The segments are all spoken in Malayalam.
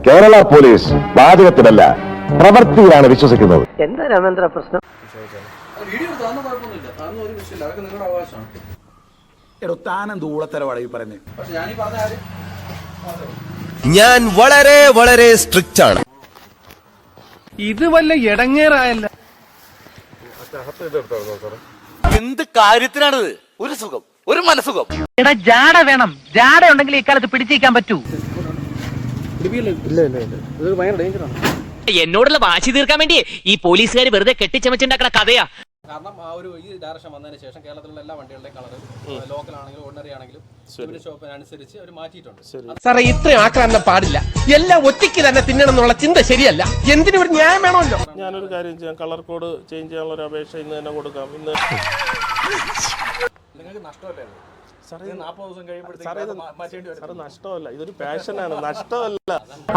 കേരള പോലീസ് വാചകത്തിലല്ല പ്രവൃത്തിയിലാണ് വിശ്വസിക്കുന്നത്. എന്താ രാമേന്ദ്ര പ്രശ്നം? ഞാൻ വളരെ വളരെ സ്ട്രിക്റ്റ് ആണ്. ഇത് വല്ല എടങ്ങേറായല്ല. എന്ത് കാര്യത്തിനാണിത്? ഒരു സുഖം, ഒരു മനസുഖം. എടാ ജാട വേണം. ജാട ഉണ്ടെങ്കിൽ ഇക്കാലത്ത് പിടിച്ചിരിക്കാൻ പറ്റൂ. എന്നോടുള്ള വാശി തീർക്കാൻ വേണ്ടി ഈ പോലീസുകാർ വെറുതെ കെട്ടിച്ചമച്ചുണ്ടാക്കുന്ന കഥയാ. കാരണം ആ ഒരു ഈ ഡയറക്ഷൻ വന്നതിന് ശേഷം കേരളത്തിലുള്ള എല്ലാ വണ്ടികളുടെയും കളർ ലോക്കൽ ആണെങ്കിലും ഓർഡിനറി ആണെങ്കിലും ഇവരുടെ ഷോപ്പിനനുസരിച്ച് അവർ മാറ്റിയിട്ടുണ്ട്. സാറേ ഇത്രയും ആക്രാന്തം പാടില്ല. എല്ലാം ഒറ്റയ്ക്ക് തന്നെ തിന്നണം എന്നുള്ള ചിന്ത ശരിയല്ല. എന്തിനും ഒരു ന്യായം വേണമല്ലോ. ഞാനൊരു കാര്യം ചെയ്യാം, കളർ കോഡ് ചേഞ്ച് ചെയ്യാനുള്ള ഒരു അപേക്ഷ ഇന്ന് തന്നെ കൊടുക്കാം. ഇന്ന് നിങ്ങൾക്ക് നഷ്ടമല്ലേ? നഷ്ടമല്ല, ഇതൊരു പാഷനാണ്, നഷ്ടമല്ല.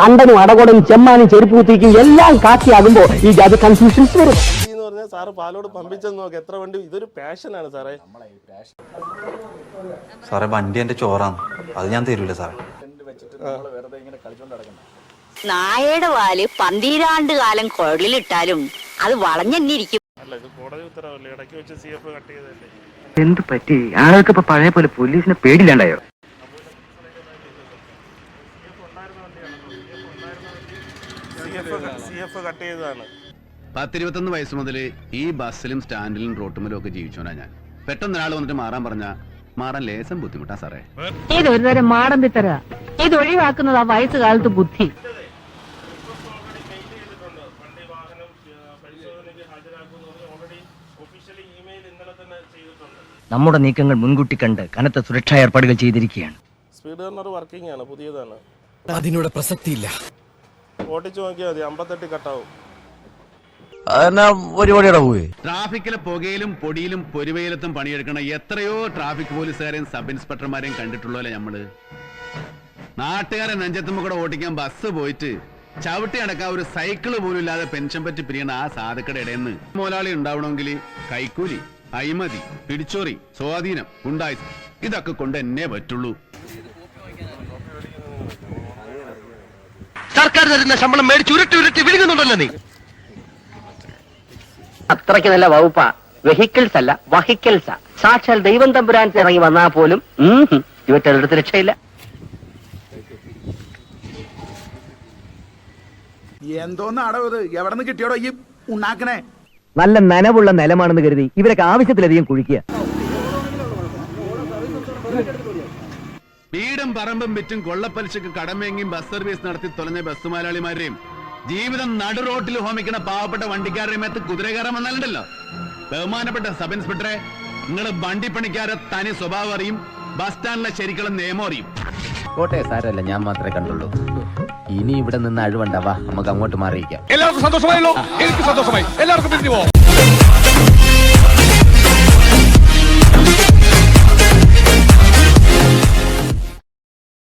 അണ്ടനും അടകോടും ചെമ്മാനും ചെരുപ്പ് കുത്തിക്കും എല്ലാം കാക്കിയാകുമ്പോ ഈ ജാതി കൺഫ്യൂഷൻസ് വരും. എന്ന് പറഞ്ഞാൽ സാറ് പാലോട് പമ്പിച്ചെന്ന് നോക്ക്, എത്ര വണ്ടി. ഇതൊരു പാഷനാണ് സാറേ. സാറേ വണ്ടി എന്റെ ചോറാണ്, അത് ഞാൻ തരൂല സാറേ. നായയുടെ വാല് 12 കാലം കുഴലിലിട്ടാലും അത് വളഞ്ഞെന്നിരിക്കും. അല്ല, ഇത് കോടതി ഉത്തരവല്ലേ, ഇടയ്ക്ക് വെച്ച് CF കട്ട് ചെയ്തല്ലേ. എന്ത് പറ്റി? ആളുകൾക്ക് ഇപ്പൊ പഴയ പോലെ പോലീസിനെ പേടില്ലാണ്ടായോ? CF കട്ട് ചെയ്തതാണ്. 10-21 വയസ്സ് മുതൽ ഈ ബസ്സിലും സ്റ്റാൻഡിലും റോട്ടുമലും ഒക്കെ ജീവിച്ചോനാ ഞാൻ. പെട്ടെന്ന് ഒരാൾ വന്നിട്ട് മാറാൻ ലേശം ബുദ്ധിമുട്ടാ സാറേ. ഇതൊരു തരം മാടം പിത്തരാ. ഇത് ഒഴിവാക്കുന്നത് ആ വയസ്സുകാലത്ത് ബുദ്ധി. നമ്മുടെ നീക്കങ്ങൾ മുൻകൂട്ടി കണ്ട് കനത്ത സുരക്ഷാ ഏർപ്പാടുകൾ ചെയ്തിരിക്കുകയാണ്. സ്പീഡ് ഗവർണർ വർക്കിംഗ് ആണ്, പുതിയതാണ്. അതിനോട് പ്രസക്തിയില്ല. ഓട്ടിച്ചു നോക്കിയാൽ മതി, 58 കട്ടാവും. ട്രാഫിക്കിലെ പുകയിലും പൊടിയിലും പൊരുവയിലത്തും പണിയെടുക്കണ എത്രയോ ട്രാഫിക് പോലീസുകാരെയും സബ് ഇൻസ്പെക്ടർമാരെയും കണ്ടിട്ടുള്ളല്ലോ നമ്മള്. നാട്ടുകാരെ നെഞ്ചത്തുമ്പോ കൂടെ ഓടിക്കാൻ ബസ് പോയിട്ട് ചവിട്ടി അടക്കാൻ ഒരു സൈക്കിള് പോലും ഇല്ലാതെ പെൻഷൻ പറ്റി പിരിയണ ആ സാധുക്കളുടെ ഇടയെന്ന് മുതലാളി ഉണ്ടാവണമെങ്കിൽ കൈക്കൂലി, അഴിമതി, പിടിച്ചോറി, സ്വാധീനം, ഗുണ്ടായിസം ഇതൊക്കെ കൊണ്ട് എന്നേ പറ്റുള്ളൂ. സർക്കാർ തരുന്ന ശമ്പളം മേടിച്ച് ഉരുട്ടി വിഴുങ്ങുന്നുണ്ടല്ലോ നീ. അത്രയ്ക്ക് നല്ല വകുപ്പാ. വെഹിക്കിൾസ് അല്ല, വഹിക്കിൾസാ. സാക്ഷാൽ ദൈവം തമ്പുരാൻ ഇറങ്ങി വന്നാൽ പോലും ഇവറ്റെടുത്ത് രക്ഷയില്ല. എന്തോന്നാടോ ഇത്? എവിടെ നിന്ന് കിട്ടിയോടോ ഈ ഉണ്ടാക്കണേ? നല്ല നനവുള്ള നിലമാണെന്ന് കരുതി ഇവരൊക്കെ ആവശ്യത്തിലധികം കുഴിക്കുക. വീടും പറമ്പും വിറ്റും കൊള്ളപ്പലിശക്ക് കടമേങ്ങിയും ബസ് സർവീസ് നടത്തി തുലഞ്ഞ ബസ് മുതലാളിമാരെയും ജീവിതം നടു റോട്ടിൽ ഹോമിക്കണ പാവപ്പെട്ട വണ്ടിക്കാരുടെയും മേത്ത് കുതിര കയറാൻ വന്നാലുണ്ടല്ലോ. ബഹുമാനപ്പെട്ട സബ് ഇൻസ്പെക്ടറെ, നിങ്ങള് വണ്ടിപ്പണിക്കാരെ തനി സ്വഭാവം അറിയും, ബസ് സ്റ്റാൻഡിലെ ശരിക്കുള്ള നിയമം അറിയും. കോട്ടയം സാരമല്ല, ഞാൻ മാത്രമേ കണ്ടുള്ളൂ. ഇനി ഇവിടെ നിന്ന് അഴിവണ്ടാവാ, നമുക്ക് അങ്ങോട്ട് മാറിയിക്കാം. എല്ലാവർക്കും സന്തോഷമായല്ലോ? എനിക്ക് സന്തോഷമായി. എല്ലാവർക്കും പിരിഞ്ഞു പോവാം.